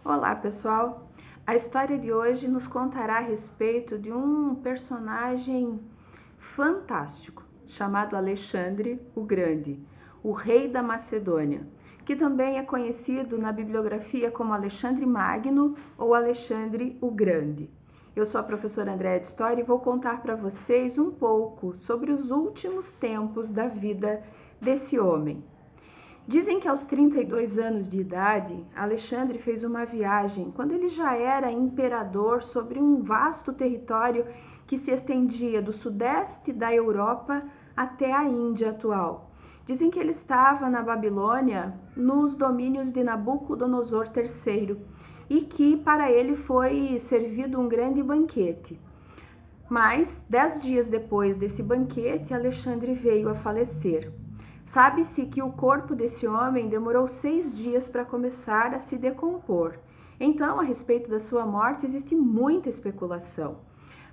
Olá, pessoal! A história de hoje nos contará a respeito de um personagem fantástico chamado Alexandre o Grande, o rei da Macedônia, que também é conhecido na bibliografia como Alexandre Magno ou Alexandre o Grande. Eu sou a professora Andréa de História e vou contar para vocês um pouco sobre os últimos tempos da vida desse homem. Dizem que aos 32 anos de idade, Alexandre fez uma viagem quando ele já era imperador sobre um vasto território que se estendia do sudeste da Europa até a Índia atual. Dizem que ele estava na Babilônia nos domínios de Nabucodonosor III e que para ele foi servido um grande banquete. Mas, 10 dias depois desse banquete, Alexandre veio a falecer. Sabe-se que o corpo desse homem demorou 6 dias para começar a se decompor. Então, a respeito da sua morte, existe muita especulação.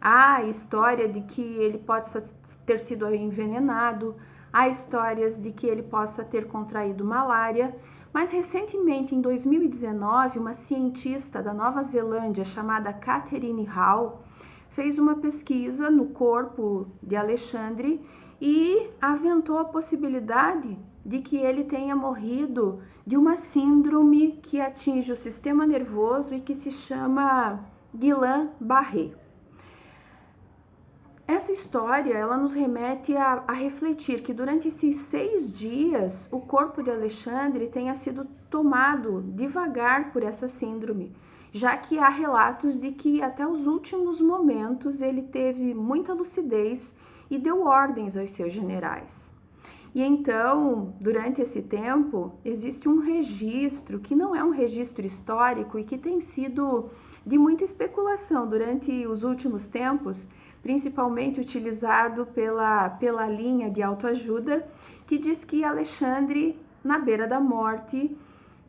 Há a história de que ele possa ter sido envenenado, há histórias de que ele possa ter contraído malária, mas recentemente, em 2019, uma cientista da Nova Zelândia chamada Catherine Hall fez uma pesquisa no corpo de Alexandre e aventou a possibilidade de que ele tenha morrido de uma síndrome que atinge o sistema nervoso e que se chama Guillain-Barré. Essa história ela nos remete a refletir que durante esses 6 dias o corpo de Alexandre tenha sido tomado devagar por essa síndrome, já que há relatos de que até os últimos momentos ele teve muita lucidez e deu ordens aos seus generais. E então, durante esse tempo, existe um registro que não é um registro histórico e que tem sido de muita especulação durante os últimos tempos, principalmente utilizado pela linha de autoajuda, que diz que Alexandre, na beira da morte,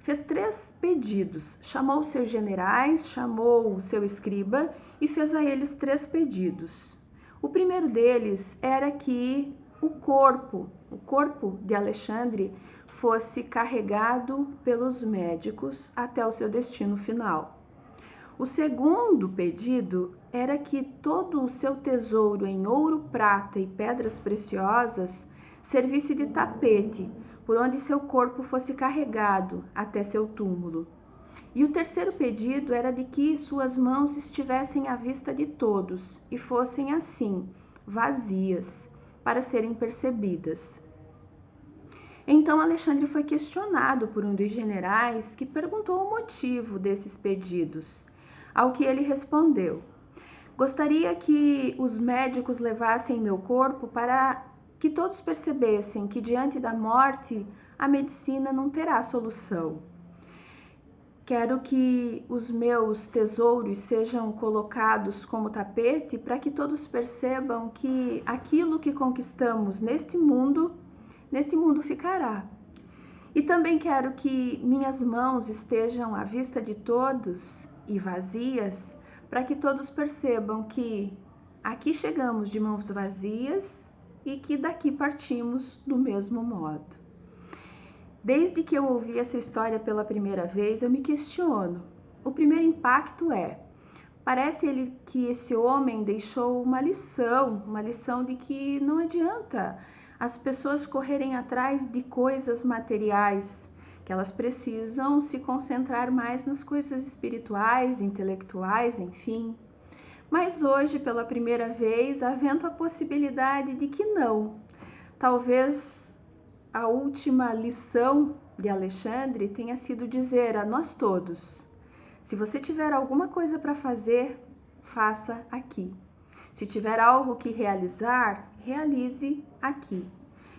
fez 3 pedidos. Chamou os seus generais, chamou o seu escriba e fez a eles 3 pedidos. O primeiro deles era que o corpo de Alexandre fosse carregado pelos médicos até o seu destino final. O segundo pedido era que todo o seu tesouro em ouro, prata e pedras preciosas servisse de tapete, por onde seu corpo fosse carregado até seu túmulo. E o terceiro pedido era de que suas mãos estivessem à vista de todos e fossem assim, vazias, para serem percebidas. Então Alexandre foi questionado por um dos generais que perguntou o motivo desses pedidos, ao que ele respondeu: gostaria que os médicos levassem meu corpo para que todos percebessem que diante da morte a medicina não terá solução. Quero que os meus tesouros sejam colocados como tapete para que todos percebam que aquilo que conquistamos neste mundo ficará. E também quero que minhas mãos estejam à vista de todos e vazias, para que todos percebam que aqui chegamos de mãos vazias e que daqui partimos do mesmo modo. Desde que eu ouvi essa história pela primeira vez, eu me questiono. O primeiro impacto parece que esse homem deixou uma lição de que não adianta as pessoas correrem atrás de coisas materiais, que elas precisam se concentrar mais nas coisas espirituais, intelectuais, enfim. Mas hoje, pela primeira vez, avento a possibilidade de que não. Talvez a última lição de Alexandre tenha sido dizer a nós todos: se você tiver alguma coisa para fazer, faça aqui. Se tiver algo que realizar, realize aqui.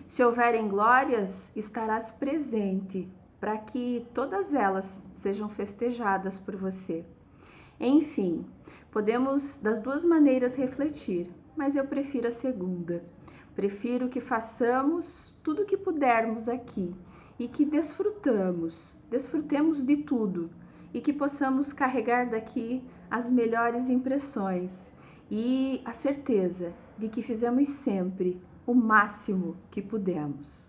Se houverem glórias, estarás presente para que todas elas sejam festejadas por você. Enfim, podemos das duas maneiras refletir, mas eu prefiro a segunda. Prefiro que façamos tudo o que pudermos aqui e que desfrutemos de tudo e que possamos carregar daqui as melhores impressões e a certeza de que fizemos sempre o máximo que pudemos.